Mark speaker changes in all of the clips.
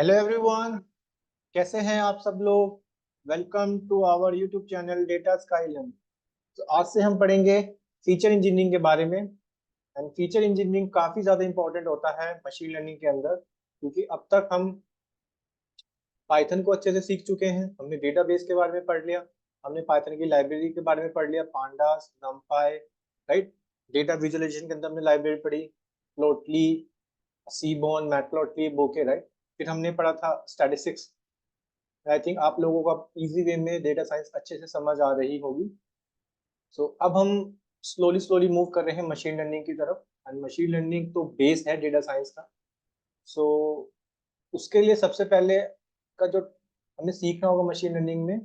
Speaker 1: Hello everyone, कैसे हैं आप सब लोग। Welcome to our YouTube channel Data Skyland. तो आज से हम पढ़ेंगे फीचर इंजीनियरिंग के बारे में। एंड फीचर इंजीनियरिंग काफ़ी ज़्यादा इंपॉर्टेंट होता है मशीन लर्निंग के अंदर, क्योंकि अब तक हम पाइथन को अच्छे से सीख चुके हैं। हमने डेटाबेस के बारे में पढ़ लिया, हमने पाइथन की लाइब्रेरी के बारे में पढ़ लिया, Pandas, NumPy, right. Data visualisation के अंदर हमने लाइब्रेरी पढ़ी, प्लॉटली, सीबोन, मैटप्लॉटली, बोके, राइट। फिर हमने पढ़ा था स्टैटिस्टिक्स। आई थिंक आप लोगों को अब इजी वे में डेटा साइंस अच्छे से समझ आ रही होगी। सो अब हम स्लोली स्लोली मूव कर रहे हैं मशीन लर्निंग की तरफ। एंड मशीन लर्निंग तो बेस है डेटा साइंस का। सो उसके लिए सबसे पहले का जो हमें सीखना होगा मशीन लर्निंग में,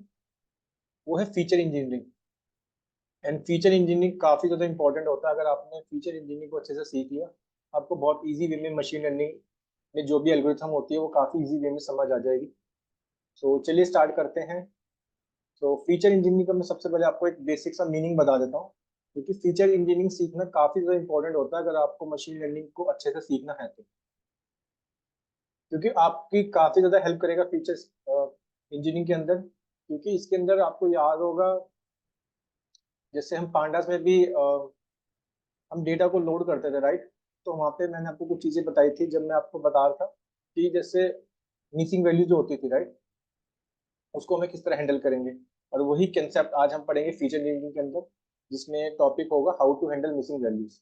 Speaker 1: वो है feature engineering. And feature engineering काफ़ी ज़्यादा इंपॉर्टेंट होता है। अगर आपने फीचर इंजीनियरिंग को अच्छे से सीख लिया, आपको बहुत ईजी वे में मशीन लर्निंग में जो भी एल्गोरिथम होती है वो काफ़ी ईजी वे में समझ आ जाएगी। सो चलिए स्टार्ट करते हैं। तो फीचर इंजीनियरिंग का मैं सबसे पहले आपको एक बेसिक सा मीनिंग बता देता हूँ, क्योंकि फीचर इंजीनियरिंग सीखना काफी ज्यादा इंपॉर्टेंट होता है अगर आपको मशीन लर्निंग को अच्छे से सीखना है तो। क्योंकि आपकी काफी ज्यादा हेल्प करेगा फीचर्स इंजीनियरिंग के अंदर। क्योंकि इसके अंदर आपको याद होगा, जैसे हम पांडास में भी हम डेटा को लोड करते थे, राइट। तो वहाँ पे मैंने आपको कुछ चीजें बताई थी जब मैं आपको बता रहा था कि जैसे मिसिंग वैल्यू जो होती थी, राइट, उसको हमें किस तरह हैंडल करेंगे। और वही कंसेप्ट आज हम पढ़ेंगे फीचर इंजीनियरिंग के अंदर, जिसमें टॉपिक होगा how to handle missing values.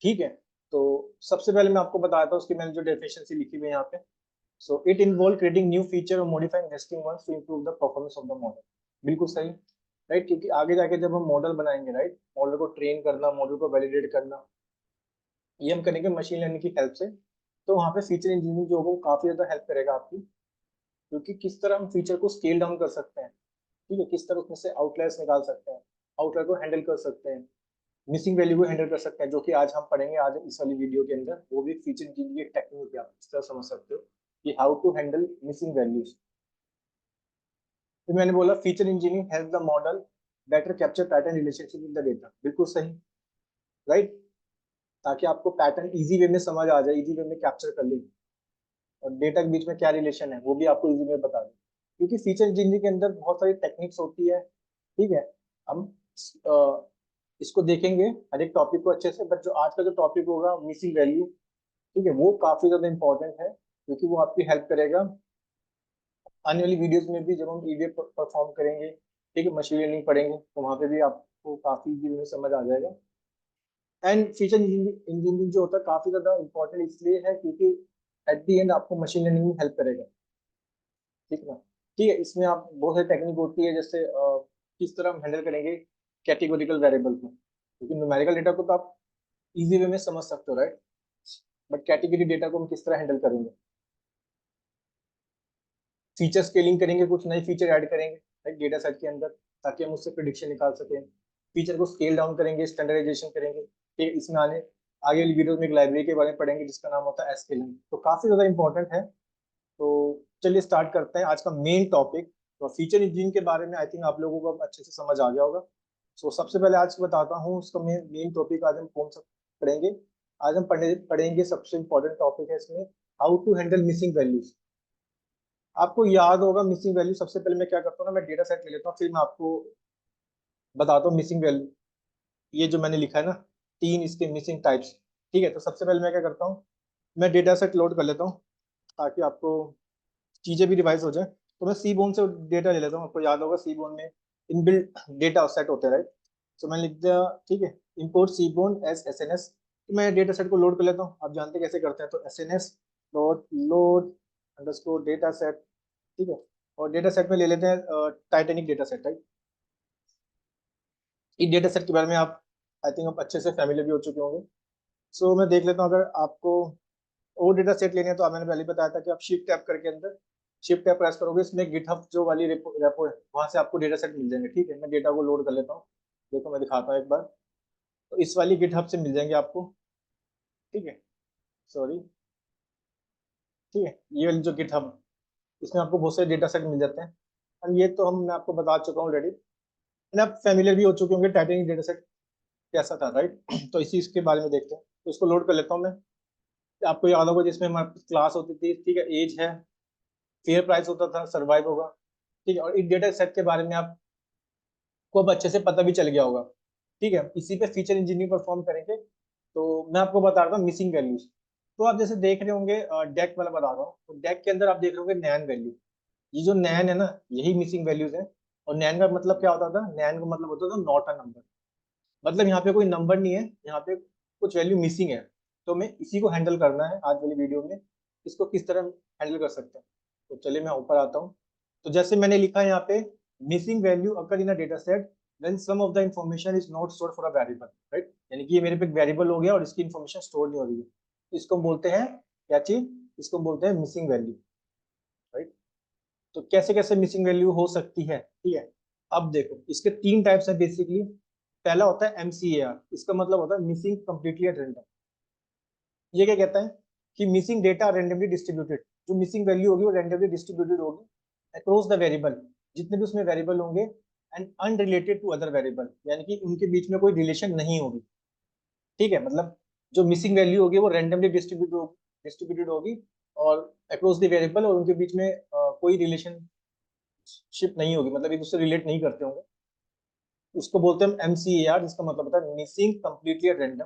Speaker 1: ठीक है। तो सबसे पहले मैं आपको बताता हूँ उसकी मैंने जो डेफिनेशन सी लिखी हुई है यहाँ पे। So it involve creating new feature और modifying existing ones to improve the performance of the model. बिल्कुल सही, राइट। क्योंकि आगे जाके जब हम मॉडल बनाएंगे, राइट, मॉडल को ट्रेन करना, मॉडल को वैलिडेट करना, ये हम करेंगे मशीन लर्निंग की हेल्प से। तो वहाँ पे फीचर इंजीनियरिंग जो होगा वो काफी ज्यादा हेल्प करेगा आपकी। क्योंकि किस तरह हम फीचर को स्केल डाउन कर सकते हैं, ठीक है, किस तरह उसमें से आउटलायर्स निकाल सकते हैं, आउटलायर को हैंडल कर सकते हैं, मिसिंग वैल्यू को हैंडल कर सकते हैं, जो कि आज हम पढ़ेंगे आज इस वाली वीडियो के अंदर। वो भी फीचर इंजीनियरिंग की टेक्निक आप इस तरह समझ सकते हो कि how to handle missing values. फिर मैंने बोला feature engineering help the model better capture pattern relationship in the data. बिल्कुल सही, राइट। ताकि आपको पैटर्न इजी वे में समझ आ जाए, इजी वे में कैप्चर कर ले, और डेटा के बीच में क्या रिलेशन है वो भी आपको इजी वे में बता दे। क्योंकि फीचर इंजीनियरिंग के अंदर बहुत सारी टेक्निक्स होती है, ठीक है। हम इसको देखेंगे हर एक टॉपिक को अच्छे से, बट जो आज का जो टॉपिक होगा मिसिंग वैल्यू, ठीक है, वो काफी ज्यादा इंपॉर्टेंट है। क्योंकि वो आपकी हेल्प करेगा आने वाली वीडियोस में भी। जब हम वीडियो परफॉर्म करेंगे, ठीक है, मशीन लर्निंग पढ़ेंगे, तो वहाँ पे भी आपको काफी इजी में समझ आ जाएगा। एंड फीचर इंजीनियरिंग जो होता है काफी ज्यादा इंपॉर्टेंट इसलिए है क्योंकि एट दी एंड आपको मशीन लर्निंग में हेल्प करेगा, ठीक है ना। ठीक है, इसमें आप बहुत सारी टेक्निक होती है, जैसे किस तरह हम हैंडल करेंगे कैटेगोरिकल वेरिएबल को। क्योंकि न्यूमेरिकल डेटा को तो आप इजी वे में समझ सकते हो, राइट, बट कैटेगरी डेटा को हम किस तरह हैंडल करेंगे। फीचर स्केलिंग करेंगे, कुछ नए फीचर ऐड करेंगे, राइट, डेटा सेट के अंदर, ताकि हम उससे प्रिडिक्शन निकाल सकें। फीचर को स्केल डाउन करेंगे, स्टैंडर्डाइजेशन करेंगे। ठीक है, इसमें आगे वाली वीडियो में एक लाइब्रेरी के बारे में पढ़ेंगे जिसका नाम होता है एसकेलिंग। तो काफी ज्यादा इंपॉर्टेंट है। तो चलिए स्टार्ट करते हैं आज का मेन टॉपिक। तो फीचर इंजीनियरिंग के बारे में आई थिंक आप लोगों को अब अच्छे से समझ आ गया होगा। सो सबसे पहले आज बताता हूँ उसका मेन मेन टॉपिक आज हम कौन सा पढ़ेंगे। आज हम पढ़ेंगे सबसे इंपॉर्टेंट टॉपिक है इसमें, how to handle missing values. आपको याद होगा मिसिंग वैल्यू, सबसे पहले मैं क्या करता हूँ ना, मैं डेटा सेट ले लेता हूँ, फिर मैं आपको बताता हूँ मिसिंग वैल्यू। ये जो मैंने लिखा है ना, तीन इसके मिसिंग टाइप्स। ठीक है, तो सबसे पहले मैं क्या करता हूँ, मैं डेटा सेट लोड कर लेता हूँ ताकि आपको चीजें भी रिवाइज हो जाए। तो मैं सी बोन से डेटा ले लेता हूँ। आपको याद होगा सी बोन में इनबिल्ट डेटा सेट होते हैं, राइट। तो मैंने लिख दिया, ठीक है, import seaborn as S N S. तो मैं डेटा सेट को लोड कर लेता हूँ। आप जानते हैं कैसे करते हैं, तो S N S dot load underscore data set, ठीक है। और डेटा सेट में ले लेते हैं टाइटेनिक डेटा सेट, राइट। इस डेटा सेट के बारे में आप आई थिंक आप अच्छे से फैमिलियर भी हो चुके होंगे। सो मैं देख लेता हूँ, अगर आपको वो डेटा सेट लेने हैं तो मैंने पहले बताया था कि आप शिफ्ट टैब करके अंदर शिफ्ट टैब प्रेस करोगे, इसमें गिटहब जो वाली रेपो है वहां से आपको डेटा सेट मिल जाएंगे। ठीक है, मैं डेटा को लोड कर लेता हूँ। देखो मैं दिखाता हूँ एक बार। तो इस वाली गिटहब से मिल जाएंगे आपको, ठीक है, सॉरी, ठीक है, ये वाली जो गिटहब, इसमें आपको बहुत सारे डेटा सेट मिल जाते हैं। और ये तो मैं आपको बता चुका हूँ ऑलरेडी। आप फैमिलियर भी हो चुके होंगे टाइटेनिक डेटा सेट कैसा था, राइट। तो इसी इसके बारे में देखते हैं। तो इसको लोड कर लेता हूँ मैं। आपको याद होगा जिसमें हमारे क्लास होती थी, ठीक है, एज है, फेयर प्राइस होता था, सरवाइव होगा, ठीक है, और इस डेटा सेट के बारे में आपको अब अच्छे से पता भी चल गया होगा, ठीक है। इसी पे फीचर इंजीनियरिंग परफॉर्म करेंगे। तो मैं आपको बता रहा हूँ मिसिंग वैल्यूज। तो आप जैसे देख रहे होंगे, डेक वाला बता रहा हूँ, तो डेक के अंदर आप देख रहे होंगे नैन वैल्यू। ये जो नैन है ना, यही मिसिंग वैल्यूज है। और नैन का मतलब क्या होता था? नैन का मतलब होता था नॉट अ नंबर। मतलब यहाँ पे कोई नंबर नहीं है, यहाँ पे कुछ वैल्यू मिसिंग है। तो हमें इसी को हैंडल करना है आज वाली वीडियो में, इसको किस तरह हैंडल कर सकते हैं। तो चलिए मैं ऊपर आता हूँ। तो जैसे मैंने लिखा है यहाँ पे, missing value occur in a data set when some of the information is not stored for a variable, right. यानी कि ये मेरे पे एक वेरिएबल हो गया और इसकी इन्फॉर्मेशन स्टोर नहीं हो रही है, तो इसको हम बोलते हैं क्या चीज? इसको हम बोलते हैं मिसिंग वैल्यू, राइट। तो कैसे कैसे मिसिंग वैल्यू हो सकती है, ठीक है। अब देखो, इसके तीन टाइप्स है बेसिकली। पहला होता है MCAR, इसका मतलब होता है मिसिंग कंप्लीटली एट रैंडम। ये क्या कहता है कि मिसिंग डेटा रैंडमली डिस्ट्रीब्यूटेड, जो मिसिंग वैल्यू होगी वो रैंडमली डिस्ट्रीब्यूटेड होगी अक्रॉस द वेरिएबल, जितने भी उसमें वेरिएबल होंगे, and unrelated to other variable, यानी कि उनके बीच में कोई रिलेशन नहीं होगी, ठीक है। मतलब जो मिसिंग वैल्यू होगी वो रैंडमली डिस्ट्रीब्यूटेड होगी और अक्रॉस द वेरिएबल, और उनके बीच में कोई रिलेशनशिप नहीं होगी, मतलब एक दूसरे रिलेट नहीं करते होंगे। उसको बोलते हैं MCAR, जिसका मतलब होता है मिसिंग कंप्लीटली एट रैंडम।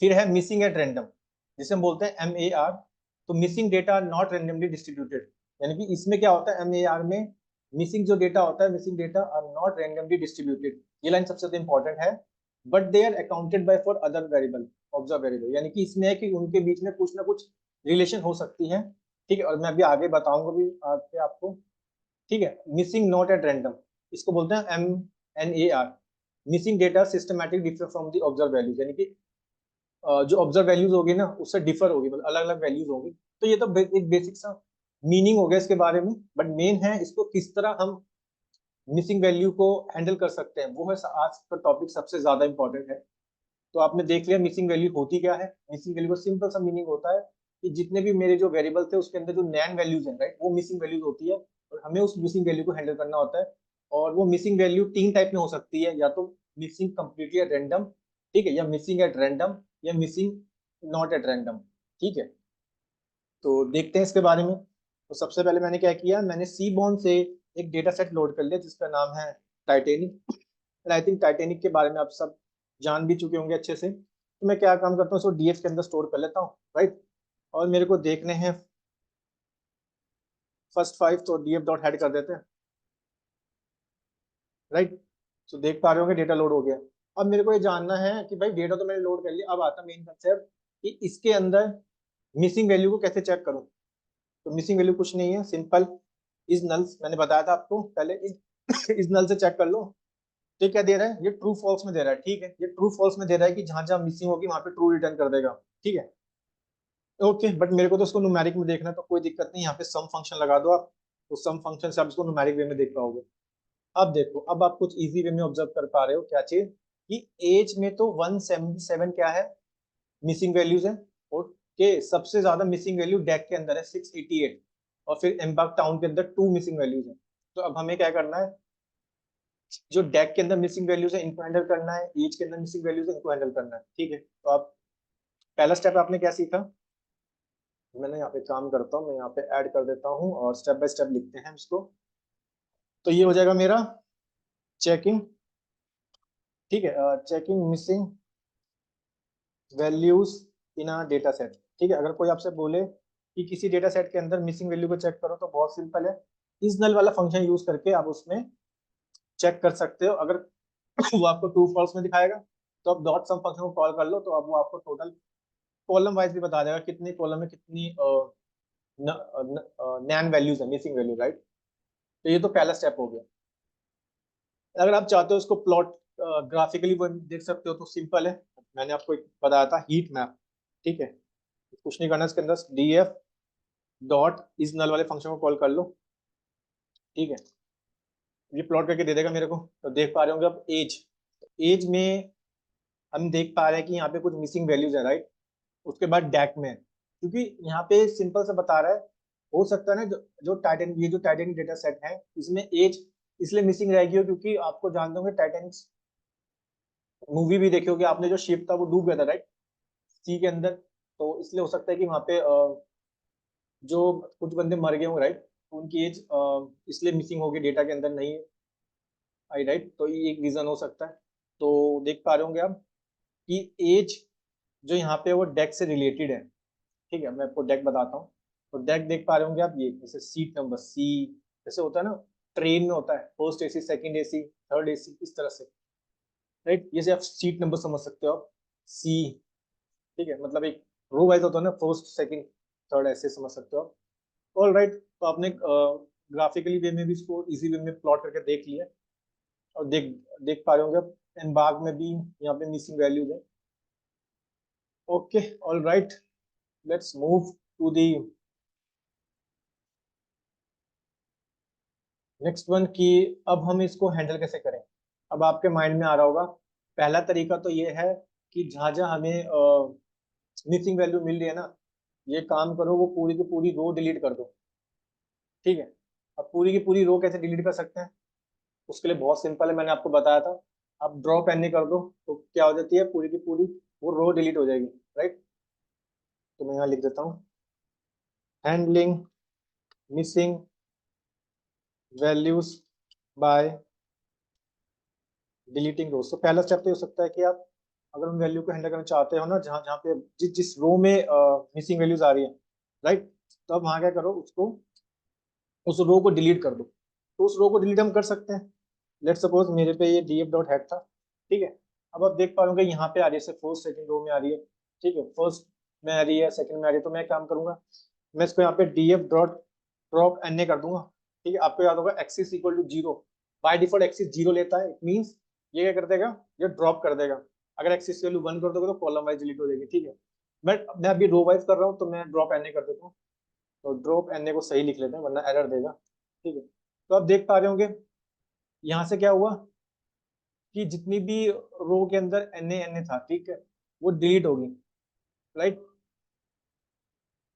Speaker 1: फिर है मिसिंग एट रैंडम, जिसे हम बोलते हैं MAR। तो missing data are not randomly distributed, यानी कि इसमें क्या होता है MAR में, मिसिंग जो डेटा होता है, missing data are not randomly distributed, ये लाइन सबसे ज्यादा इंपॉर्टेंट है। But they are accounted by for other variable, observe variable, यानी कि इसमें है कि उनके बीच में कुछ ना कुछ रिलेशन हो सकती है, ठीक है। और मैं अभी आगे बताऊंगा भी आगे आपको, ठीक है। मिसिंग नॉट एट रैंडम, इसको बोलते हैं MNAR, missing data systematic differ from the observe values, यानी कि जो ऑब्जर्व वैल्यूज होगी ना उससे डिफर होगी, मतलब अलग अलग वैल्यूज होगी। तो ये तो एक बेसिक सा मीनिंग हो गया इसके बारे में, बट मेन है इसको किस तरह हम मिसिंग वैल्यू को हैंडल कर सकते हैं, वो है आज का टॉपिक सबसे ज्यादा इंपॉर्टेंट है। तो आपने देख लिया मिसिंग वैल्यू होती क्या है। मिसिंग वैल्यू का सिंपल सा मीनिंग होता है कि जितने भी मेरे जो वेरिएबल थे उसके अंदर जो नैन वैल्यूज हैं, राइट, वो मिसिंग वैल्यूज होती है, और हमें उस मिसिंग वैल्यू को हैंडल करना होता है। और वो मिसिंग वैल्यू तीन टाइप में हो सकती है, या तो मिसिंग कंप्लीटली एट रैंडम, ठीक है, या मिसिंग एट रैंडम, या मिसिंग नॉट एट रैंडम, ठीक है। तो देखते हैं इसके बारे में। तो सबसे पहले मैंने क्या किया, मैंने सीबॉर्न से एक डेटा सेट लोड कर लिया जिसका नाम है टाइटेनिक। आई थिंक टाइटेनिक के बारे में आप सब जान भी चुके होंगे अच्छे से। तो मैं क्या काम करता हूँ, इसको DF के अंदर स्टोर कर लेता हूँ, राइट। और मेरे को देखने हैं फर्स्ट 5, तो DF डॉट हेड कर देते हैं, राइट। तो देख पा रहे होंगे डेटा लोड हो गया। अब मेरे को ये जानना है कि भाई डेटा तो मैंने लोड कर लिया, अब आता मेन कंसेप्ट कि इसके अंदर मिसिंग वैल्यू को कैसे चेक करूँ। तो मिसिंग वैल्यू कुछ नहीं है, सिंपल इज नल्स, मैंने बताया था आपको पहले, इज नल से चेक कर लो। तो क्या दे रहा है, ये ट्रू फॉल्स में दे रहा है, ठीक है। ये ट्रू फॉल्स में दे रहा है कि जहां जहां मिसिंग होगी वहां पे ट्रू रिटर्न कर देगा, ठीक है। ओके, बट मेरे को तो उसको न्यूमेरिक में देखना है, तो कोई दिक्कत नहीं, यहाँ पे सम फंक्शन लगा दो आप, तो सम फंक्शन से आप इसको न्यूमेरिक वे में देख पाओगे। अब देखो, अब आप कुछ इजी वे में ऑब्जर्व कर पा रहे हो क्या चीज, कि एज में तो 177 क्या है, मिसिंग वैल्यूज है। और के सबसे ज्यादा मिसिंग वैल्यू डेक के अंदर है 688, और फिर एम्बाक टाउन के अंदर 2 मिसिंग वैल्यूज है। तो अब हमें क्या करना है, जो डेक के अंदर मिसिंग वैल्यूज है इनको हैंडल करना है, एज के अंदर मिसिंग वैल्यूज है इनको हैंडल करना है, ठीक है। तो आप पहला स्टेप आपने क्या सीखा, मैंने यहाँ पे काम करता हूँ, मैं यहाँ पे ऐड कर देता हूँ और स्टेप बाय स्टेप लिखते हैं इसको। तो ये हो जाएगा मेरा चेकिंग, ठीक है, checking missing values in a data set, ठीक है। अगर कोई आपसे बोले कि किसी डेटा सेट के अंदर मिसिंग वैल्यू को चेक करो, तो बहुत सिंपल है, इज नल वाला फंक्शन यूज करके आप उसमें चेक कर सकते हो। अगर वो आपको ट्रू फॉल्स में दिखाएगा, तो आप डॉट सम फंक्शन को कॉल कर लो, तो अब वो आपको टोटल कॉलम वाइज भी बता देगा कितनी कॉलम में कितनी नैन वैल्यूज है, मिसिंग वैल्यू, राइट। तो ये तो पहला स्टेप हो गया। अगर आप चाहते हो इसको प्लॉट ग्राफिकली वो देख सकते हो, तो सिंपल है, मैंने आपको एक बताया था हीट मैप, ठीक है। कुछ नहीं करना, इसके अंदर DF डॉट इज नल वाले फंक्शन को कॉल कर लो, ठीक है। ये प्लॉट करके दे देगा मेरे को। तो देख पा रहे होंगे अब एज, एज में हम देख पा रहे हैं कि यहाँ पे कुछ मिसिंग वैल्यूज है, राइट। उसके बाद डैक में, क्योंकि यहाँ पे सिंपल से बता रहा है, हो सकता है ना जो टाइटन, ये जो टाइटैनिक डेटा सेट है इसमें एज इसलिए मिसिंग रहेगी हो, क्योंकि आपको जानते होंगे टाइटैनिक मूवी भी देखी होगी आपने, जो शिप था वो डूब गया था, राइट, सी के अंदर। तो इसलिए हो सकता है कि वहाँ पे जो कुछ बंदे मर गए हों, राइट, उनकी एज इसलिए मिसिंग होगी, डेटा के अंदर नहीं आई, राइट, तो ये एक रीजन हो सकता है। तो देख पा रहे होंगे आप कि एज जो यहाँ पे वो डेक से रिलेटेड है। ठीक है, मैं आपको डेक बताता हूँ। तो डेक देख पा रहे होंगे आप, ये जैसे सीट नंबर सी, जैसे होता है ना ट्रेन में होता है, first AC, second AC, third AC, इस तरह से, राइट। जैसे आप सीट नंबर समझ सकते हो आप, सी। ठीक है, मतलब एक रो वाइज होता है ना, फर्स्ट सेकंड थर्ड, ऐसे समझ सकते हो आप। ऑल राइट, तो आपने ग्राफिकली वे में भी इसको इजी वे में प्लॉट करके देख लिया, और देख देख पा रहे होंगे आप एम्बार्क में भी यहाँ पे मिसिंग वैल्यूज है। Okay, all right, let's move to the next one की अब हम इसको हैंडल कैसे करें। अब आपके माइंड में आ रहा होगा, पहला तरीका तो ये है कि जहां जहां हमें मिसिंग वैल्यू मिल रही है ना, ये काम करो, वो पूरी की पूरी रो डिलीट कर दो। ठीक है, अब पूरी की पूरी रो कैसे डिलीट कर सकते हैं, उसके लिए बहुत सिंपल है, मैंने आपको बताया था। आप ड्रॉप एन कर दो तो क्या हो जाती है, पूरी की पूरी वो रो डिलीट हो जाएगी, राइट। तो मैं यहाँ लिख देता हूँ, handling missing values by deleting rows. तो पहला स्टेप तो हो सकता है कि आप अगर उन वैल्यू को हैंडल करना चाहते हो ना, जहाँ जहाँ पे जिस जिस रो में मिसिंग वैल्यूज आ रही है, राइट, तो अब वहाँ क्या करो, उसको उस रो को डिलीट कर दो। तो उस रो को डिलीट हम कर सकते हैं। लेट सपोज मेरे पे ये df डॉट हेड था। ठीक है, अब आप देख पा रहे यहाँ पे आ रही है, फर्स्ट सेकंड रो में आ रही है। ठीक है, फर्स्ट में आ रही है, सेकंड में आ रही है, तो मैं काम करूंगा, मैं इसको यहाँ पे df डॉट ड्रॉप na कर दूंगा। ठीक है, आपको याद होगा axis equal to zero, by default axis zero लेता है, इट मीन्स ये क्या कर देगा, ये ड्रॉप कर देगा। अगर एक्सिस की वैल्यू वन कर दोगे तो कॉलम वाइज डिलीट हो जाएगी। ठीक है, बट मैं अभी रो वाइज कर रहा हूँ, तो मैं ड्रॉप na कर देता हूँ। तो ड्रॉप na को सही लिख लेते हैं, वरना एरर देगा। ठीक है, तो आप देख पा रहे होंगे यहाँ से क्या हुआ कि जितनी भी रो के अंदर na था, ठीक है, वो डिलीट होगी, राइट।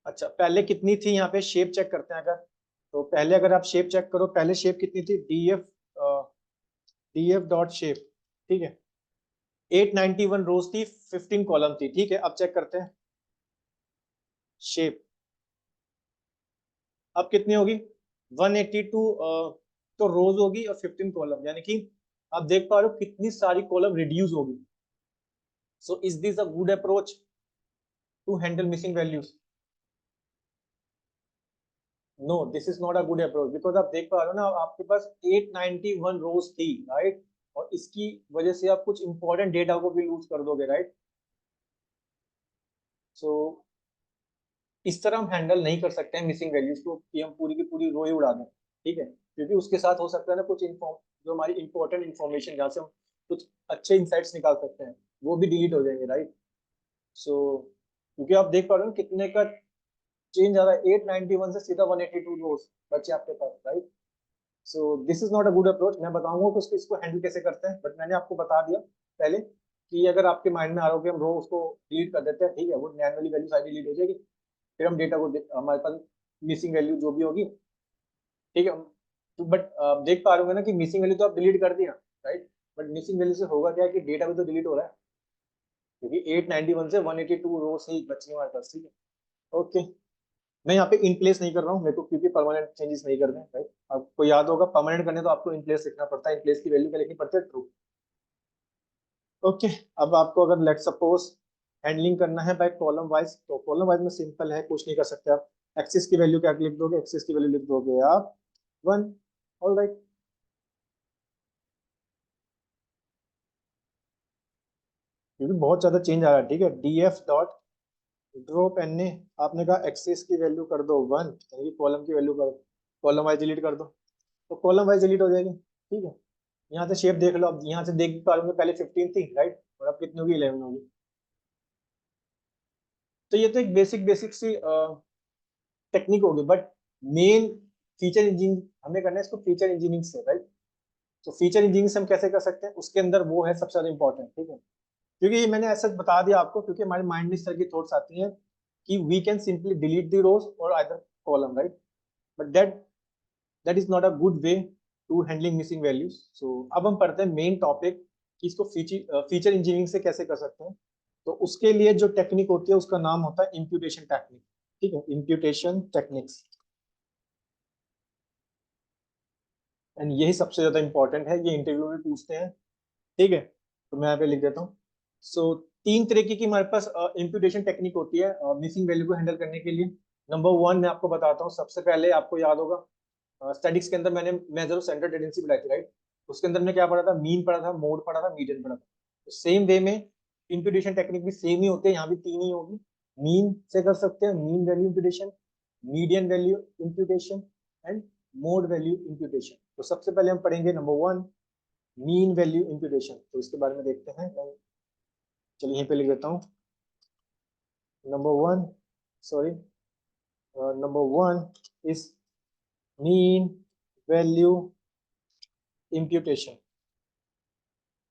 Speaker 1: अच्छा, पहले कितनी थी, यहाँ पे शेप चेक करते हैं अगर। तो पहले अगर आप शेप चेक करो, पहले शेप कितनी थी, df डॉट शेप। ठीक है, 891 रोज थी, 15 कॉलम थी। ठीक है, अब चेक करते हैं शेप, अब कितनी होगी, 182 तो रोज होगी और 15 कॉलम, यानी कि आप देख पा रहे हो कितनी सारी कॉलम रिड्यूस होगी। So is this a good approach to handle missing values? No, this is not a good approach, because आप देख पा रहे हो ना, आपके पास 891 रोज थी, राइट, और इसकी वजह से आप कुछ इंपॉर्टेंट डेटा को भी लूज कर दोगे, राइट। सो इस तरह हम हैंडल नहीं कर सकते हैं मिसिंग वैल्यूज को, कि हम पूरी की पूरी रो ही उड़ा दें। ठीक है, क्योंकि उसके साथ हो सकता है ना कुछ इन्फॉर्म, जो हमारी इंपॉर्टेंट इन्फॉर्मेशन, जहाँ से हम कुछ अच्छे इंसाइट्स निकाल सकते हैं, वो भी डिलीट हो जाएंगे, राइट। सो क्योंकि आप देख पा रहे हो कितने का चेंज आ रहा है, 891 से सीधा 182 रोज बचे आपके पास, right. So this is not a good approach. मैं बताऊंगा कि उसको इसको हैंडल कैसे करते हैं, बट मैंने आपको बता दिया पहले कि अगर आपके माइंड में आ रहा हो कि हम रो उसको डिलीट कर देते हैं, ठीक है, वो मैनुअली वैल्यू सारी डिलीट हो जाएगी, फिर हम डेटा को हमारे पास मिसिंग वैल्यू जो भी होगी, ठीक है। तो बट देख पा रहे हो ना कि मिसिंग वैल्यू तो आप डिलीट कर दिया, राइट, बट मिसिंग वैल्यू से होगा क्या कि डेटा भी तो डिलीट हो रहा है, क्योंकि 891 से 182 रोज ही बची हमारे पास। ठीक है, ओके, मैं यहाँ पे इन प्लेस नहीं कर रहा हूँ, मेरे को क्योंकि परमानेंट चेंजेस नहीं करने, राइट। आपको याद होगा परमानेंट करने तो आपको इन प्लेस लिखना पड़ता है, इन प्लेस की वैल्यू क्या लिखनी पड़ती है, ट्रू। ओके, अब आपको अगर लेट सपोज हैंडलिंग करना है बाय कॉलम वाइज, तो कॉलम वाइज में सिंपल है, कुछ नहीं कर सकते आप। एक्सिस की वैल्यू क्या लिख दोगे, एक्सिस की वैल्यू लिख दोगे आप 1। ऑल राइट, क्योंकि बहुत ज्यादा चेंज आ रहा है। ठीक है, df डॉट ड्रॉप na, आपने कहा एक्सिस की वैल्यू कर दो 1, यानी कि कॉलम की वैल्यू कर, कॉलम वाइज डिलीट कर दो, तो कॉलम वाइज डिलीट हो जाएगी। ठीक है, यहाँ से शेप देख लो, अब यहाँ से देख पा रहे पहले 15 थी, राइट, और अब कितनी होगी, 11 होगी। तो ये तो एक बेसिक बेसिक सी टेक्निक होगी, बट मेन फीचर इंजीनियरिंग हमें करना है इसको फीचर इंजीनियरिंग से, राइट। तो फीचर इंजीनियरिंग से हम कैसे कर सकते हैं, उसके अंदर वो है सबसे ज्यादा इंपॉर्टेंट। ठीक है, क्योंकि ये मैंने ऐसा बता दिया आपको, क्योंकि हमारे माइंड में इस तरह की थॉट्स आती हैं कि we can simply delete the rows और either column, right, but that is not a good way to handling missing values. So अब हम पढ़ते हैं मेन टॉपिक कि इसको फीचर इंजीनियरिंग से कैसे कर सकते हैं। तो उसके लिए जो टेक्निक होती है उसका नाम होता है इम्प्यूटेशन टेक्निक। ठीक है, इम्प्यूटेशन टेक्निक्स, एंड यही सबसे ज्यादा इंपॉर्टेंट है, ये इंटरव्यू में पूछते हैं। ठीक है, तो मैं यहाँ पे लिख देता हूँ। सो तीन तरीके की हमारे पास इम्प्यूटेशन टेक्निक होती है मिसिंग वैल्यू को हैंडल करने के लिए। नंबर वन मैं आपको बताता हूँ। सबसे पहले आपको याद होगा स्टैटिक्स के अंदर मैंने मेजर ऑफ सेंटर टेंडेंसी बताई थी, राइट। उसके अंदर मैं क्या पढ़ा था, मीन पढ़ा था, मोड पढ़ा था, मीडियन पढ़ा था। तो सेम वे में इम्प्यूटेशन टेक्निक भी सेम ही होते हैं, यहाँ भी तीन ही होगी। मीन से कर सकते हैं, mean value imputation, median value imputation and mode value imputation. तो सबसे पहले हम पढ़ेंगे number one, mean value imputation. तो इसके बारे में देखते हैं। चलिए यहीं पे लिख देता हूँ number one, sorry, number one is mean value imputation.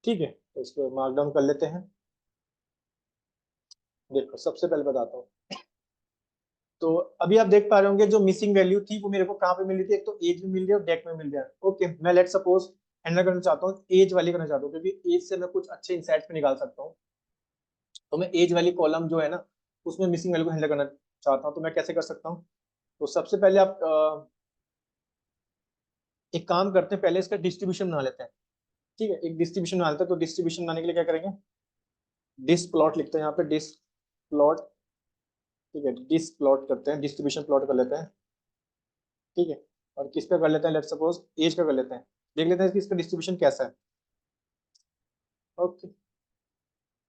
Speaker 1: ठीक है, तो इसको मार्क डाउन कर लेते हैं। देखो सबसे पहले बताता हूँ। तो अभी आप देख पा रहे होंगे जो मिसिंग वैल्यू थी वो मेरे को कहाँ पे मिली थी, एक तो एज में मिल रही है और डेक में मिल रहा है। ओके, मैं लेट सपोज हैंडल करना चाहता हूँ, एज वाली करना चाहता हूँ, क्योंकि एज से मैं कुछ अच्छे इंसाइट्स में निकाल सकता हूँ। तो मैं एज वाली कॉलम जो है ना उसमें मिसिंग वैल्यू को हैंडल करना चाहता हूँ। तो मैं कैसे कर सकता हूँ, तो सबसे पहले आप एक काम करते हैं, पहले इसका डिस्ट्रीब्यूशन बना लेते हैं। ठीक है, एक डिस्ट्रीब्यूशन बना लेते हैं। तो डिस्ट्रीब्यूशन बनाने के लिए क्या करेंगे, डिस प्लॉट लिखते हैं यहाँ पे, डिस प्लॉट। ठीक है, डिस प्लॉट करते हैं, डिस्ट्रीब्यूशन प्लॉट कर लेते हैं। ठीक है, और किस पे कर लेते हैं, लेट सपोज एज का कर लेते हैं। देख लेते हैं कि इसका डिस्ट्रीब्यूशन कैसा है। ओके,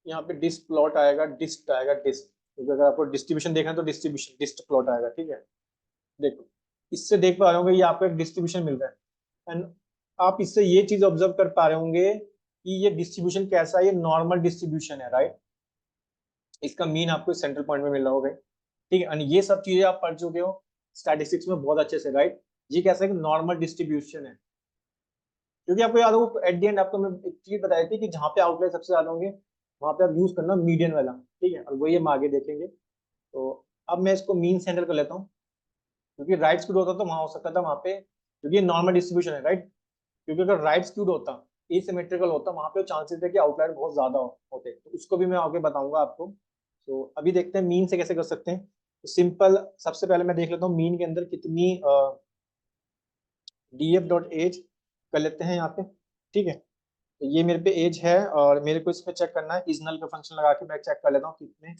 Speaker 1: यहाँ पे डिस प्लॉट आएगा, डिस्ट आएगा, डिस्ट। क्योंकि अगर आपको डिस्ट्रीब्यूशन देखना है तो डिस्ट्रीब्यूशन डिस्ट प्लॉट आएगा। ठीक है, देखो इससे देख पा रहे होंगे ये आपको एक डिस्ट्रीब्यूशन मिल रहा है, एंड आप इससे ये चीज ऑब्जर्व कर पा रहे होंगे कि ये डिस्ट्रीब्यूशन कैसा है, ये नॉर्मल डिस्ट्रीब्यूशन है, राइट। इसका मीन आपको सेंट्रल पॉइंट में मिल रहा होगा। ठीक है, ये सब चीजें आप पढ़ चुके हो स्टैटिस्टिक्स में बहुत अच्छे से, राइट। ये कैसा है कि नॉर्मल डिस्ट्रीब्यूशन है। क्योंकि आपको याद होगा एट द एंड आपको मैं एक चीज बताई थी कि जहाँ पे आउटलायर सबसे ज्यादा होंगे वहां पे आप यूज करना मीडियन वाला। ठीक है, और वही हम आगे देखेंगे। तो अब मैं इसको मीन से हैंडल कर लेता हूँ, क्योंकि राइट स्क्यूड होता तो वहां हो सकता था वहां पे, क्योंकि ये नॉर्मल डिस्ट्रीब्यूशन है, राइट। क्योंकि अगर राइट स्क्यूड होता, एसिमेट्रिकल होता, वहां पे चांसेस है कि आउटलायर बहुत ज्यादा होते। तो उसको भी मैं आगे बताऊंगा आपको। तो अभी देखते हैं मीन से कैसे कर सकते हैं। तो सिंपल, सबसे पहले मैं देख लेता हूँ मीन के अंदर कितनी df डॉट एज कर लेते हैं यहाँ पे। ठीक है, तो ये मेरे पे एज है और मेरे को इसमें चेक करना है, इस नल का फंक्शन लगा के मैं चेक कर लेता हूँ कितने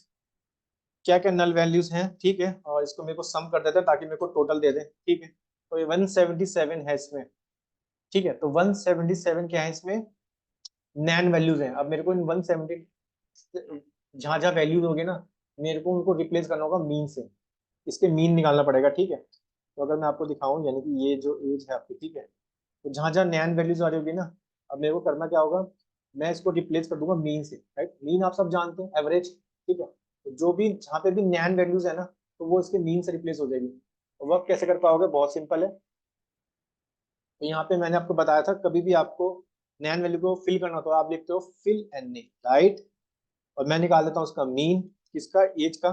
Speaker 1: क्या क्या नल वैल्यूज हैं। ठीक है, और इसको मेरे को सम कर देते हैं ताकि मेरे को टोटल दे दे। ठीक है, तो ये 177 है इसमें। ठीक है, तो 177 क्या है इसमें, नैन वैल्यूज हैं। अब मेरे को इन 170 जहां जहां वैल्यूज होगी ना, मेरे को उनको रिप्लेस करना होगा मीन से। इसके मीन निकालना पड़ेगा। ठीक है, तो अगर मैं आपको दिखाऊं, यानी कि ये जो एज है आपकी, ठीक है, तो जहां जहां नैन वैल्यूज आ रही होगी ना, अब मेरे को करना क्या होगा, मैं इसको रिप्लेस कर दूंगा मीन से, राइट। मीन आप सब जानते हैं, एवरेज। ठीक है, तो जो भी जहाँ पे भी नैन वैल्यूज है ना, तो वो इसके मीन से रिप्लेस हो जाएगी। तो वर्क कैसे कर पाओगे, बहुत सिंपल है। तो यहाँ पे मैंने आपको बताया था, कभी भी आपको नैन वैल्यू को फिल करना हो तो आप लिखते हो फिल एन ए, राइट। और मैं निकाल देता हूँ उसका मीन, किसका, एज का।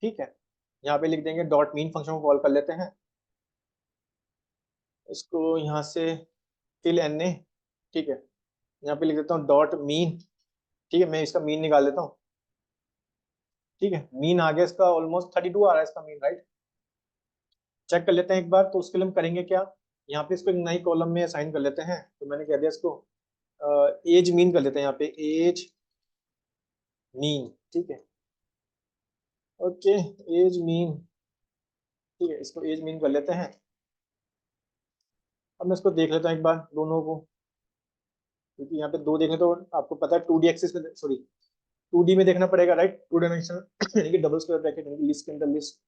Speaker 1: ठीक है, यहाँ पे लिख देंगे डॉट मीन, फंक्शन को कॉल कर लेते हैं इसको यहाँ से, फिल एन ए। ठीक है, यहाँ पे लिख देता हूँ डॉट मीन। ठीक है, मैं इसका मीन निकाल देता हूँ। ठीक है, मीन आ गया इसका, ऑलमोस्ट 32 आ रहा है इसका मीन, राइट। चेक कर लेते हैं एक बार। तो उसके लिए हम करेंगे क्या, यहाँ पे इसको एक नई कॉलम में असाइन कर लेते हैं। तो मैंने कह दिया इसको एज मीन कर लेते हैं यहाँ पे, एज मीन। ठीक है, ओके, एज मीन। ठीक है, इसको एज मीन कर लेते हैं। अब मैं इसको देख लेता हूँ एक बार दोनों को, क्योंकि यहाँ पे दो देखें तो आपको पता है 2D एक्सिस में, सॉरी 2D में देखना पड़ेगा, राइट। टू डायमेंशनल यानी कि डबल स्क्वायर ब्रैकेट, लिस्ट के अंदर लिस्ट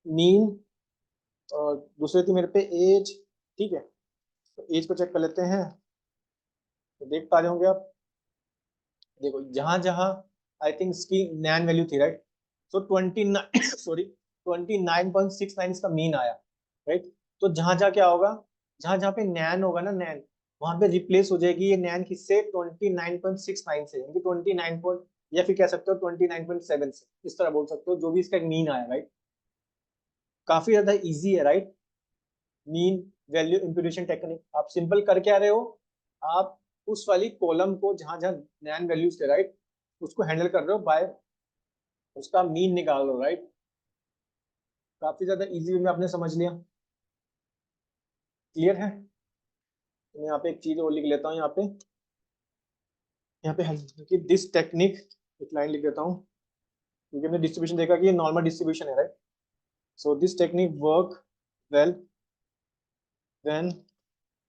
Speaker 1: मीन, और दूसरे थी मेरे पे एज। ठीक है, तो एज को चेक कर लेते हैं। तो देख पा रहे होंगे आप, देखो जहां जहां आई थिंक इसकी नैन वैल्यू थी, राइट। सो 29 सॉरी 29.69 इसका मीन आया, राइट। तो जहां जहां क्या होगा, जहां जहां पे नैन होगा ना, नैन, वहां पे रिप्लेस हो जाएगी ये नैन किससे, 29.69 से, यानी 29 पॉइंट, या फिर कह सकते हो 29.7 से, इस तरह बोल सकते हो, जो भी इसका मीन आया, राइट। काफी ज्यादा इजी है, right. Mean value imputation technique आप सिंपल कर क्या रहे हो, आप उस वाली कॉलम को जहां जहां नैन वैल्यूज थे, राइट, उसको हैंडल कर रहे हो बाय उसका मीन निकाल लो, राइट। काफी ज्यादा इजी वे में आपने समझ लिया। क्लियर है? तो मैं यहाँ पे एक चीज और लिख लेता हूँ, यहाँ पे दिस टेक्निक, एक लाइन लिख देता हूँ, क्योंकि हमने डिस्ट्रीब्यूशन देखा कि ये नॉर्मल डिस्ट्रीब्यूशन है, right. So this technique work well when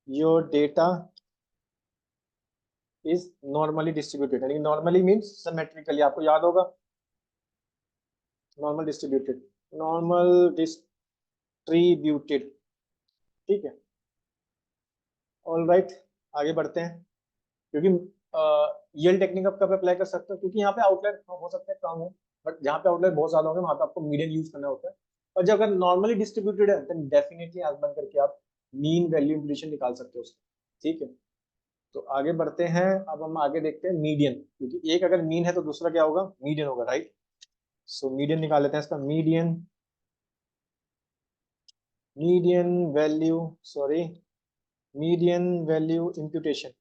Speaker 1: your data is normally distributed, यानी नॉर्मली मीन्स सिमेट्रिकली, आपको याद होगा नॉर्मल डिस्ट्रीब्यूटेड, नॉर्मल डिस्ट्रीब्यूटेड, ठीक है। ऑल राइट, आगे बढ़ते हैं, क्योंकि ये टेक्निक आप कब अप्लाई कर सकते हो, क्योंकि यहाँ पे आउटलायर हो सकते हैं कम हो, बट जहाँ पे आउटलायर बहुत ज्यादा होंगे वहाँ पे आपको मीडियन यूज करना होता है। और जब अगर नॉर्मली डिस्ट्रीब्यूटेड है देन डेफिनेटली आंख बंद करके आप मीन वैल्यू इंप्लीशन निकाल सकते हो उसका, ठीक है। तो आगे बढ़ते हैं, अब हम आगे देखते हैं मीडियन, क्योंकि एक अगर मीन है तो दूसरा क्या होगा, मीडियन होगा, राइट। सो मीडियन निकाल लेते हैं इसका, median, median value, sorry, median value imputation,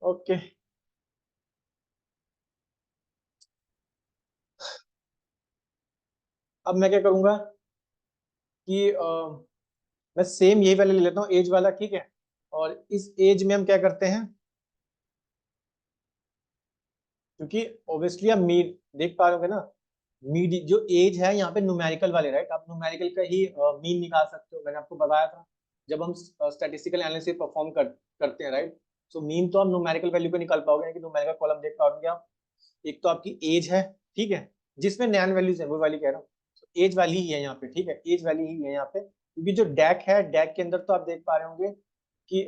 Speaker 1: okay. अब मैं क्या करूंगा कि मैं सेम यही वाले ले लेता हूँ, एज वाला, ठीक है। और इस एज में हम क्या करते हैं, क्योंकि ऑब्वियसली आप मीन देख पा रहे होगे ना, मीड जो एज है यहाँ पे न्यूमेरिकल वाले, राइट, आप न्यूमेरिकल का ही मीन निकाल सकते हो, मैंने आपको बताया था जब हम स्टैटिस्टिकल एनालिसिस परफॉर्म करते हैं, राइट। सो मीन तो आप न्यूमेरिकल वैल्यू को निकाल पाओगे, कि न्यूमेरिकल कॉलम देख पाओगे आप। एक तो आपकी एज है, ठीक है, जिसमें नैन वैल्यूज है, वो वाली कह रहा हूँ, एज वाली ही है यहाँ पे, ठीक है, एज वाली ही है यहाँ पे, क्योंकि जो डैक है, डैक के अंदर तो आप देख पा रहे होंगे कि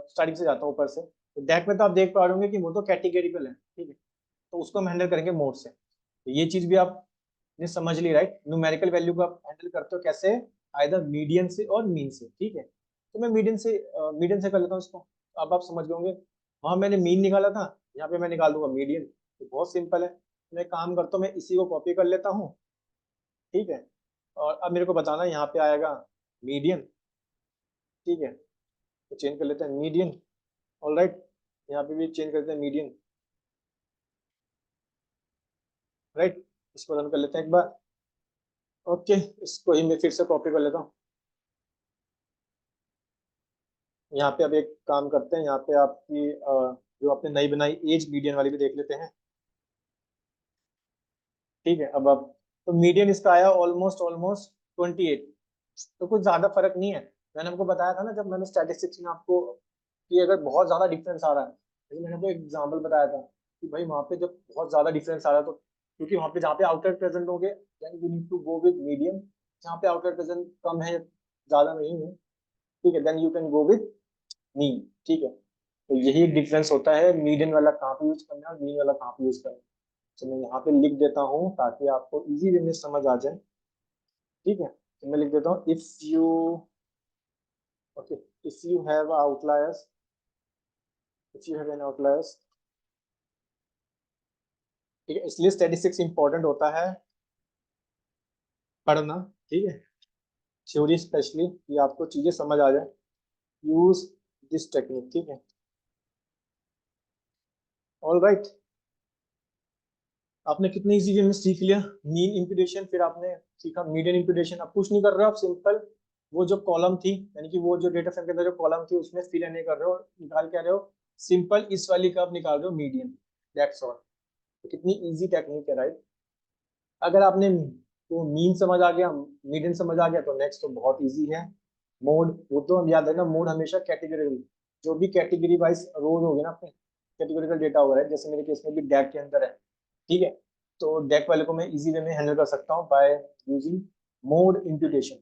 Speaker 1: स्टार्टिंग से जाता हूँ ऊपर से, तो डैक में तो आप देख पा रहे होंगे कि वो तो कैटेगरिकल है, ठीक है, तो उसको हम हैंडल करेंगे मोड से, तो ये चीज भी आपने समझ ली, राइट। न्यूमेरिकल वैल्यू को आप हैंडल करते हो कैसे, आइदर मीडियन से और मीन से, ठीक है। तो मैं मीडियन से कर लेता हूँ इसको, अब आप समझ गए होंगे, वहां मैंने मीन निकाला था, यहाँ पे मैं निकाल दूंगा मीडियन, तो बहुत सिंपल है। मैं काम करता हूँ, मैं इसी को कॉपी कर लेता हूँ, ठीक है। और अब मेरे को बताना यहाँ पे आएगा मीडियन, ठीक है, तो चेंज कर लेते हैं मीडियन, ऑल राइट, यहाँ पे भी चेंज करते हैं मीडियन, राइट। इसको रन कर लेते हैं एक बार, ओके। इसको ही मैं फिर से कॉपी कर लेता हूँ, यहाँ पे अब एक काम करते हैं, यहाँ पे आपकी जो आपने नई बनाई एज मीडियन वाली भी देख लेते हैं, ठीक है। अब तो मीडियन इसका आया ऑलमोस्ट ऑलमोस्ट 28, तो कुछ ज्यादा फर्क नहीं है। मैंने आपको बताया था ना जब मैंने स्टैटिस्टिक्स में आपको, कि अगर बहुत ज्यादा डिफरेंस आ रहा है, जैसे मैंने आपको एग्जांपल बताया था कि भाई वहां पे जब बहुत ज्यादा डिफरेंस आ रहा है, तो क्योंकि वहां पे जहाँ पे आउटर प्रेजेंट होंगे then you need to go with medium, जहाँ पे आउटर प्रेजेंट कम है, ज्यादा नहीं है, ठीक है, then you can go with mean, ठीक है। तो यही एक डिफरेंस होता है, मीडियन वाला कहाँ पे यूज करना है और मीन वाला कहाँ पे यूज करना है। तो मैं यहाँ पे लिख देता हूँ ताकि आपको इजी वे में समझ आ जाए, ठीक है। तो मैं लिख देता हूँ, if you, okay, if you have outliers, if you have an outliers, ठीक है, इसलिए स्टैटिस्टिक्स इंपॉर्टेंट होता है पढ़ना, ठीक है, थ्योरी स्पेशली, कि आपको चीजें समझ आ जाए, यूज दिस टेक्निक, ठीक है, ऑल राइट। आपने कितनी इजी वे में सीख लिया मीन इंप्यूटेशन, फिर आपने सीखा मीडियन इंप्यूटेशन। अब कुछ नहीं कर रहे हो आप, सिंपल वो जो कॉलम थी, यानी कि वो जो डेटा फ्रेम के अंदर जो कॉलम थी उसमें फिल नहीं कर रहे हो, निकाल क्या रहे हो, सिंपल इस वाली का आप निकाल रहे हो मीडियन, दैट्स ऑल। तो कितनी इजी टेक्निक है, राइट। अगर आपने तो मीन समझ आ गया, मीडियन समझ आ गया, तो नेक्स्ट तो बहुत इजी है, मोड। वो तो हम याद रखना, मोड हमेशा कैटेगरी, जो भी कैटेगरी वाइज रोज हो गए ना अपने, कैटेगोरिकल डेटा हो रहा है, जैसे मेरे केस में भी डैक के अंदर है, ठीक है। तो डेक वाले को मैं इजी वे में हैंडल कर सकता हूँ बाय यूजिंग मोड इम्प्यूटेशन,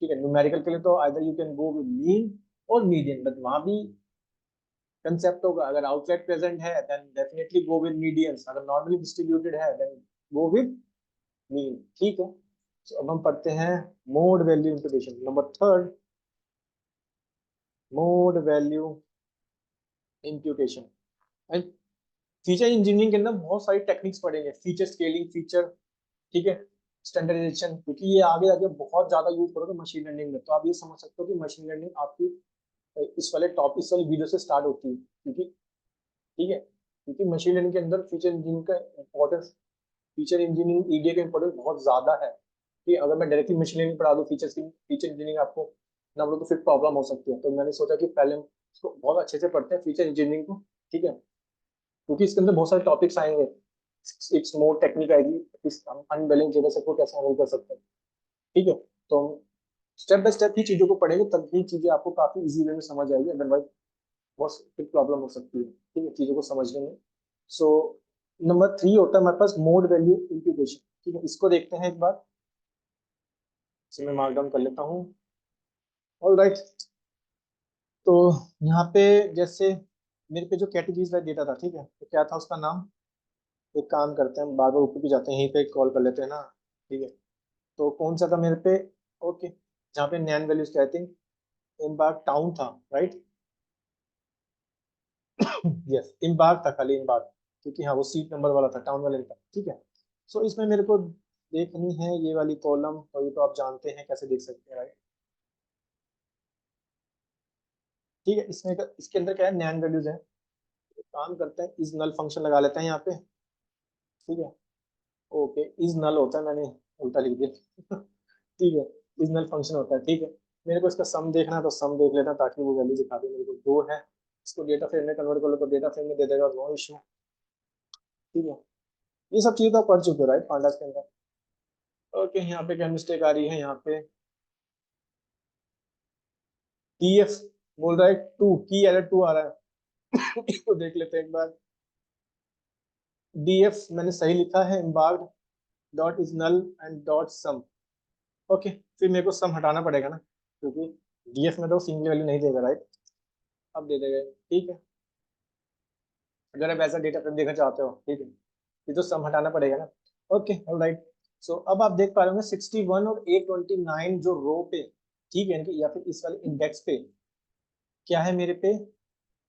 Speaker 1: ठीक है। न्यूमेरिकल के लिए तो either you can go with mean और मीडियन, बट वहां भी कंसेप्ट होगा, अगर आउटलायर प्रेजेंट है then definitely go with median, अगर नॉर्मली डिस्ट्रीब्यूटेड है देन गो विद मीन, ठीक है। तो अब हम पढ़ते हैं mode value imputation, number third, mode value imputation. Feature engineering के अंदर बहुत सारी टेक्निक्स पढ़ेंगे, फीचर स्केलिंग, फीचर, ठीक है, स्टैंडर्डाइजेशन, क्योंकि ये आगे आगे बहुत ज्यादा यूज करोगे मशीन लर्निंग में, तो आप ये समझ सकते हो कि मशीन लर्निंग आपकी इस वाली वीडियो से स्टार्ट होती है, क्योंकि ठीक है, क्योंकि मशीन लर्निंग के अंदर फीचर इंजीनियरिंग का इम्पोर्टेंस, फीचर इंजीनियरिंग ईडीए का इम्पोर्टेंस बहुत ज्यादा है। कि अगर मैं डायरेक्टली मशीन लर्निंग पढ़ा दूँ फीचर्स की, फीचर इंजीनियरिंग आपको ना बोलो तो फिर प्रॉब्लम हो सकती है। तो मैंने सोचा कि पहले हम इसको बहुत अच्छे से पढ़ते हैं फीचर इंजीनियरिंग को, ठीक है, क्योंकि इसके अंदर बहुत सारे टॉपिक्स आएंगे, इट्स मोर टेक्निक आएगी, इस अनबैलेंस डेटा सेट को कैसे हैंडल कर सकते हैं, ठीक है। तो हम स्टेप बाय स्टेप ही चीजों को पढ़ेंगे, तभी चीजें आपको काफी इजी वे में समझ आएगी, अदरवाइज बहुत फिर प्रॉब्लम हो सकती है, ठीक है, चीजों को समझने में। सो नंबर 3 होता है हमारे पास मोड वैल्यू इंटीग्रेशन, ठीक है, इसको देखते हैं एक बार। इसे मैं मार्क डाउन कर लेता हूँ। ऑल राइट, तो यहाँ पे जैसे मेरे पे जो कैटेगरीज का डेटा था, ठीक है, तो क्या था उसका नाम, एक काम करते हैं बार बार ऊपर भी जाते हैं, यहीं पे कॉल कर लेते हैं ना, ठीक है। तो कौन सा था मेरे पे, ओके, जहाँ पे नैन वैल्यूज कहते हैं, इम्बाग टाउन था, राइट। यस, इम्बाग था, खाली इम्बाग, क्योंकि हाँ वो सीट नंबर वाला था, टाउन वाले का, ठीक है। सो इसमें मेरे को देखनी है ये वाली कॉलम, और ये तो आप जानते हैं कैसे देख सकते हैं, राइट। ठीक है, इसमें इसके अंदर क्या है, नैन वैल्यूज है। तो काम करते हैं, इज नल फंक्शन लगा लेते हैं यहाँ पे, ठीक है। ओके, इज नल होता है, मैंने उल्टा लिख दिया ठीक है, इज नल फंक्शन होता है, ठीक है। मेरे को इसका सम देखना है, तो सम देख लेता हूँ, ताकि वो वैल्यू दिखा दे मेरे को, दो है। इसको डेटा फ्रेम में कन्वर्ट कर लो तो डेटा फ्रेम में दे देगा, नो इशू, ठीक है। ये सब चीजें तो आप पढ़ चुके हो, राइट, पांडास के अंदर। ओके, यहाँ पे क्या मिस्टेक आ रही है, यहाँ पे टीएफ बोल रहा है टू, की एरर टू आ रहा है इसको देख लेते हैं एक बार। डीएफ मैंने सही लिखा है, embarked dot is null and dot sum. Okay, फिर मेरे को सम हटाना पड़ेगा ना, क्योंकि डीएफ में तो सिंगल वैल्यू नहीं देगा, राइट। अब दे देगा, ठीक है, अगर आप ऐसा डेटा फ्रेम देखना चाहते हो, ठीक है, ये तो सम हटाना पड़ेगा ना। Okay, alright. सो अब आप देख पा रहे होंगे 61 और 829 जो रो पे, ठीक है, इनके या फिर इस वाले इंडेक्स पे क्या है मेरे पे,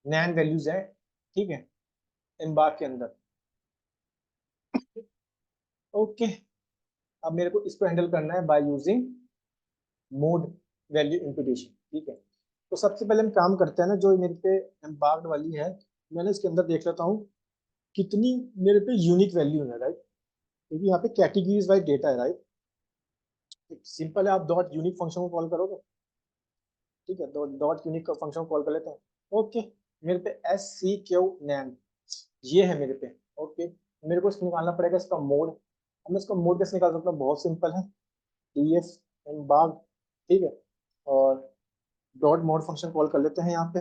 Speaker 1: नैन वैल्यूज है, ठीक है, एम्बार्क के अंदर। ओके, अब मेरे को इसको हैंडल करना है by using mode value imputation, ठीक है। तो सबसे पहले हम काम करते हैं ना, जो मेरे पे एम्बार्क्ड वाली है, मैंने इसके अंदर देख लेता हूँ कितनी मेरे पे यूनिक वैल्यू है, राइट, क्योंकि यहाँ पे कैटेगरीज वाइज डेटा है, राइट। सिंपल है, आप डॉट यूनिक फंक्शन को कॉल करोगे, ठीक है, तो डॉट यूनिक का फंक्शन कॉल कर लेते हैं। ओके, मेरे पे एस सी क्यू नैन ये है मेरे पे। ओके, मेरे को इसको निकालना पड़ेगा इसका मोड। अब मैं इसका मोड कैसे निकाल सकता हूँ, बहुत सिंपल है, डी एफ एम्बार्क, ठीक है, और डॉट मोड फंक्शन कॉल कर लेते हैं यहाँ पे,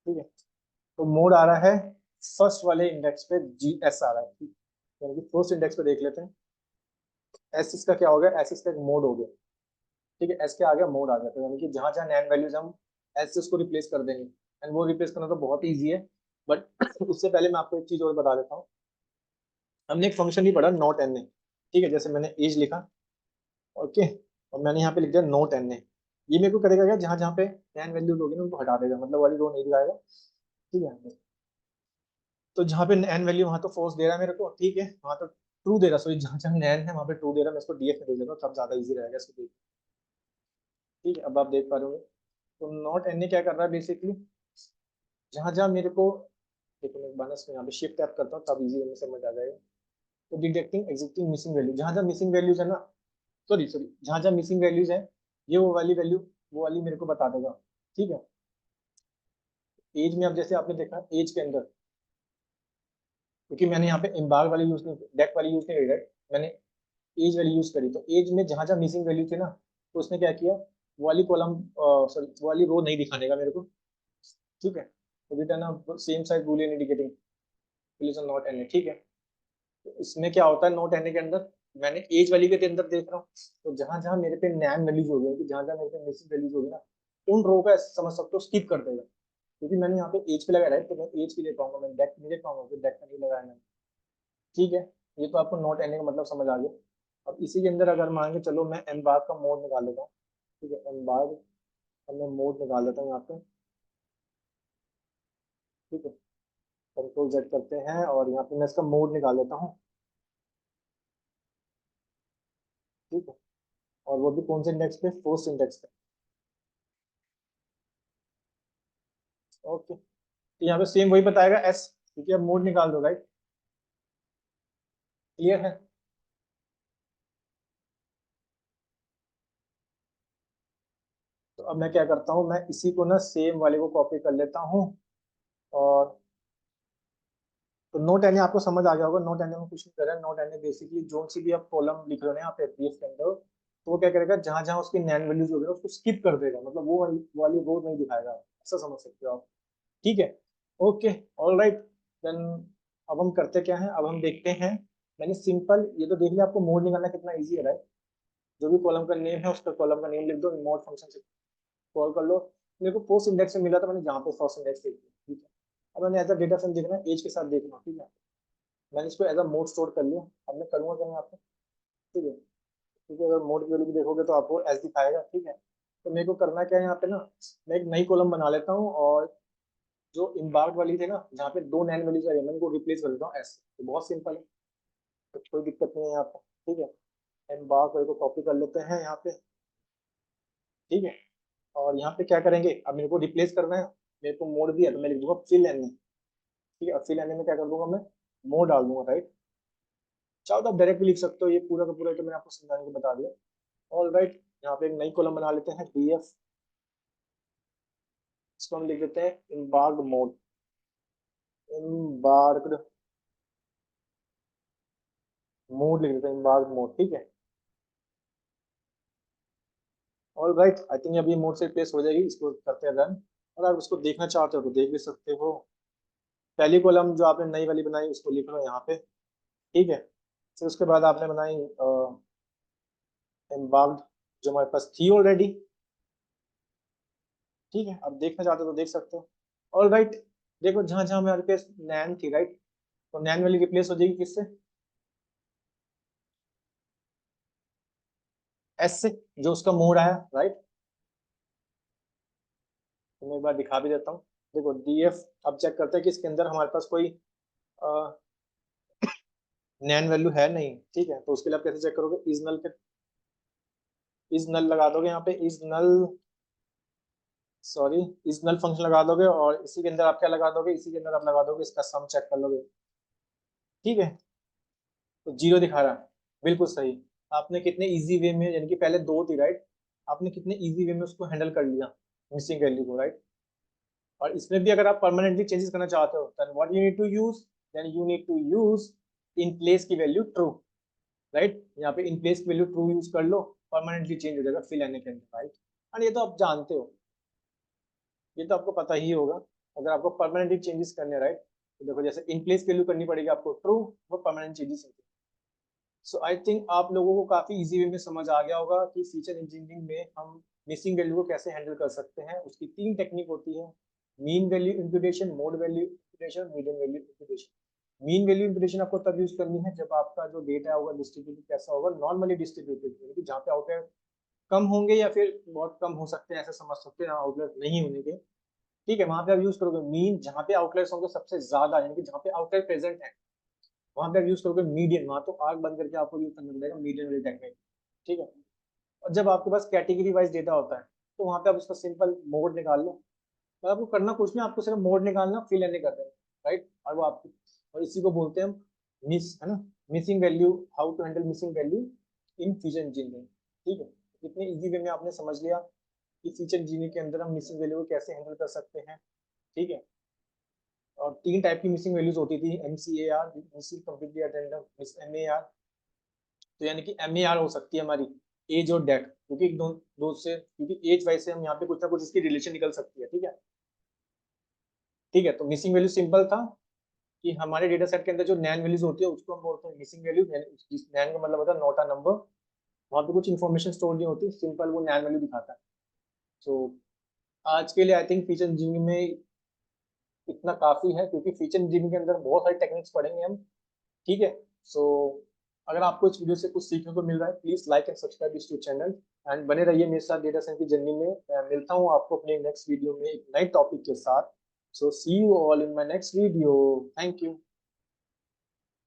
Speaker 1: ठीक है। तो मोड आ रहा है फर्स्ट वाले इंडेक्स पे, जी एस आ रहा है, ठीक है, यानी कि फर्स्ट इंडेक्स पे देख लेते हैं। एस इसका क्या हो गया, एस इसका एक मोड हो गया, ठीक है, एस के आ गया मोड आ गया, तो यानी कि जहां जहां नैन वैल्यूज हम एस से उसको रिप्लेस कर देंगे, एंड वो रिप्लेस करना तो बहुत ईजी है। बट उससे पहले मैं आपको एक चीज और बता देता हूँ। हमने एक फंक्शन ही पढ़ा नॉट एन ए, ठीक है, जैसे मैंने एज लिखा, ओके, और मैंने यहाँ पे लिख दिया नोट एन ए। ये मेरे को करेगा क्या, जहां जहां पे नैन वैल्यूज होगी ना उनको हटा देगा, मतलब वाली रो नहीं दिखाएगा, ठीक है। तो जहाँ पे नैन वैल्यू वहां तो फोर्स दे रहा है मेरे को, ठीक है, वहां तो ट्रू दे रहा है, सॉरी, जहाँ जहाँ नैन है वहां पे ट्रू दे रहा है, मैं इसको डीएफ में दे देता हूँ, तब ज्यादा इजी रहेगा इसको देख, ठीक है। अब आप देख पा रहे होंगे, तो नॉट एन ए क्या कर रहा है बेसिकली, जहां जहां मेरे को, देखो मैं माइनस में यहाँ पे शिफ्ट टैप करता हूँ, तब इजी में समझ आ जाएगा। तो डिटेक्टिंग एग्जिस्टिंग मिसिंग वैल्यू, जहां जहां मिसिंग वैल्यूज है ना, सॉरी सॉरी, जहां जहां मिसिंग वैल्यूज है, ये वो वाली वैल्यू, वो वाली मेरे को बता देगा, ठीक है। एज में अब जैसे आपने देखा एज के अंदर, क्योंकि मैंने यहाँ पे एम्बार्क वाली यूज नहीं, डेक वाली यूज नहीं करी, right? मैंने एज वाली यूज करी, तो एज में जहां जहां मिसिंग वैल्यू थी ना, तो उसने क्या किया, वो वाली कॉलम, सॉरी वो वाली रो नहीं दिखाने का मेरे को, ठीक है। तो return same size Boolean indicating not an, ठीक है। तो इसमें क्या होता है नोट एने के अंदर, मैंने एज वैल्यू के अंदर देख रहा हूँ, तो जहां जहां मेरे पे नैन वैल्यूज हो गई, जहां जहां मेरे पे मिसिंग वैल्यूज होगी ना, उन रो का ऐसे समझ सकते हो स्किप कर देगा, क्योंकि मैंने यहाँ पे एज पे लगाया है, तो मैं एज के लिए पाऊंगा, मैं डेक नहीं ले पाऊंगा, फिर डेक का नहीं लगाया मैंने, ठीक है। ये तो आपको नोट एने का मतलब समझ आ गया। अब इसी के अंदर अगर मान के चलो मैं एम बार का मोड निकाल लेता हूँ, ठीक है, एम बार, अब मैं मोड निकाल लेता हूँ यहाँ पे, ठीक है, कंट्रोल जेड करते हैं, और यहाँ पे मैं इसका मोड निकाल लेता हूँ, ठीक है, और वो भी कौन से इंडेक्स पे, फोर्थ इंडेक्स पे, ओके, तो यहाँ पे सेम वही बताएगा एस, क्योंकि अब मोड निकाल दो, राइट? क्लियर है? तो अब मैं क्या करता हूँ, मैं इसी को ना सेम वाले को कॉपी कर लेता हूँ। और तो नोट एन आपको समझ आ गया होगा, नोट एन में कुछ नहीं कर रहा है। नोट एन बेसिकली जो सी भी आप कॉलम लिख रहे हो ना यहाँ पे पीएफ के अंदर, तो वो क्या करेगा, जहां जहां उसकी नैन वैल्यूज होगी उसको स्किप कर देगा, मतलब वो वाली रो नहीं दिखाएगा, ऐसा समझ सकते हो आप। ठीक है, ओके, ऑल राइट। देन अब हम करते क्या है, अब हम देखते हैं। मैंने सिंपल ये तो देख लिया, आपको मोड निकालना कितना ईजी है, राइट? जो भी कॉलम का नेम है उसका कॉलम का नेम लिख दो, मोड फंक्शन से कॉल कर लो। मेरे को पोस्ट इंडेक्स में मिला था, मैंने जहाँ पे फर्स्ट इंडेक्स लिख दिया, ठीक है। अब मैंने एज अ डेटा फ्रेम देखना है, एज के साथ देखना, ठीक है। मैंने इसको एज अ मोड स्टोर कर लिया। अब मैं करूँगा क्या यहाँ पे, ठीक है, क्योंकि अगर मोड की वैल्यू भी देखोगे तो आपको एस दिखाएगा, ठीक है। तो मेरे को करना क्या है यहाँ पे ना, मैं एक नई कॉलम बना लेता हूँ, और जो इम्बार्क वाली थी ना, जहाँ पे दो नैन वैल्यूज आ रही है, मैं इनको रिप्लेस कर देता हूँ एस। तो बहुत सिंपल है, तो कोई दिक्कत नहीं है यहाँ पे, ठीक है। इम्बार्क वाले को कॉपी कर लेते हैं यहाँ पे, ठीक है। और यहाँ पे क्या करेंगे, अब मेरे को रिप्लेस करना है, मेरे को मोड दिया तो मैं लिख दूंगा फिल एन, ठीक है। और फिल एन में क्या कर दूंगा मैं, मोड डाल दूंगा, राइट? चाहो तो आप डायरेक्ट भी लिख सकते हो, ये पूरा का पूरा तो मैंने आपको समझाने को बता दिया। ऑल राइट, यहाँ पे एक नई कॉलम बना लेते हैं डीएफ, इसको हम लिख देते हैं इम्बार्क्ड मोड, इम्बार्क्ड मोड लिख देते हैं, इम्बार्क्ड मोड, ठीक है। ऑल राइट, आई थिंक अभी मोड से रिप्लेस हो जाएगी, इसको करते हैं रन। और आप उसको देखना चाहते हो तो देख भी सकते हो। पहली कॉलम जो आपने नई वाली बनाई उसको लिख लो यहाँ पे, ठीक है। फिर उसके बाद आपने बनाई एम्बार्क्ड, जो हमारे पास थी ऑलरेडी, ठीक है। अब देखना चाहते हो तो देख सकते हो। ऑल राइट, देखो जहां जहां हमारे पास नैन थी, राइट, तो नैन वाली रिप्लेस हो जाएगी किससे, एस से, जो उसका मोड आया, राइट। तो मैं एक बार दिखा भी देता हूँ। देखो डीएफ, अब चेक करते हैं कि इसके अंदर हमारे पास कोई नैन वैल्यू है नहीं, ठीक है। तो उसके लिए आप कैसे चेक करोगे, इज नल के, इज नल लगा दोगे यहाँ पे, is null, sorry, is null function लगा दोगे, और इसी के अंदर आप क्या लगा दोगे, इसी के अंदर आप लगा दोगे इसका सम चेक कर लोगे, ठीक है। तो जीरो दिखा रहा है, बिल्कुल सही। आपने कितने इजी वे में, यानी कि पहले दो थी, राइट, आपने कितने इजी वे में उसको हैंडल कर लिया, मिसिंग वैल्यू को, राइट। और इसमें भी अगर आप परमानेंटली चेंजेस करना चाहते हो, then what you need to use, then you need to use in place की वैल्यू ट्रू, राइट। यहाँ पे इन प्लेस की वैल्यू ट्रू यूज कर लो, परमानेंटली चेंज हो जाएगा फिल आने के अंदर, राइट। और ये तो आप जानते हो, ये तो आपको पता ही होगा। अगर आपको परमानेंटली चेंजेस करने, राइट, तो देखो जैसे इन प्लेस वैल्यू करनी पड़ेगी आपको ट्रू, वो परमानेंट चेंजेस होते हैं। सो आई थिंक आप लोगों को काफी इजी वे में समझ आ गया होगा कि फीचर इंजीनियरिंग में हम मिसिंग वैल्यू को कैसे हैंडल कर सकते हैं। उसकी तीन टेक्निक होती है, mean value imputation, mode value imputation, median value imputation. Mean value imputation आपको तब यूज करनी है जब आपका जो डेटा होगा डिस्ट्रीब्यूटेड कैसा होगा, नॉर्मली डिस्ट्रीब्यूटेड, यानी कि जहाँ पे आउटलायर कम होंगे या फिर बहुत कम हो सकते हैं, ऐसे समझ सकते हैं आउटलायर नहीं होने के, ठीक है। वहां पे आप यूज करोगे मीन, जहाँ पे आउटलायर्स होंगे सबसे ज्यादा, यानी कि जहाँ पे आउटलायर प्रेजेंट है, वहां पे आप यूज करोगे मीडियन, वहां तो आग बंद करके आपको यूज करना पड़ेगा मीडियन वाली टेक्निक, ठीक है। और जब आपके पास कैटेगरी वाइज डेटा होता है, तो वहां पे आप उसका सिंपल मोड निकाल लो, मतलब आपको करना कुछ नहीं, आपको सिर्फ मोड निकालना, फिल एन कर देना, राइट। और वो आपकी, और इसी को बोलते हैं हम मिस, है ना, missing value, how to handle missing value in feature engineering, ठीक है। इतने इजी वे में आपने समझ लिया कि फीचर इंजीनियरिंग के अंदर हम मिसिंग वैल्यू को कैसे हैंडल कर सकते हैं, ठीक है। और तीन टाइप की मिसिंग वैल्यूज होती थी, MCAR, missing completely अटेंडम, miss MAR। तो यानी कि MAR हो सकती है हमारी एज और डेट, क्योंकि दो दो से, क्योंकि एज वाइज से हम यहाँ पे कुछ ना कुछ इसकी रिलेशन निकल सकती है, ठीक है। ठीक है, तो मिसिंग वैल्यू सिंपल था कि हमारे डेटा सेट के अंदर जो नैन वैल्यूज होती है उसको हम बोलते हैं मिसिंग वैल्यू। नैन का मतलब होता है नॉट अ नंबर, वहाँ पे कुछ इन्फॉर्मेशन स्टोर नहीं होती, सिंपल वो नैन वैल्यू दिखाता है। तो आज के लिए आई थिंक फीचर इंजीनियरिंग में इतना काफी है, क्योंकि फीचर इंजीनियरिंग के अंदर बहुत सारी टेक्निक्स पढ़ेंगे हम, ठीक है। सो अगर आपको इस वीडियो से कुछ सीखने को मिल रहा है, please like and subscribe this to channel, and बने रहिए मेरे साथ डेटा साइंस की जर्नी में। मैं मिलता हूँ आपको अपने नेक्स्ट वीडियो में एक नए टॉपिक के साथ। So see you all in my next video, thank you.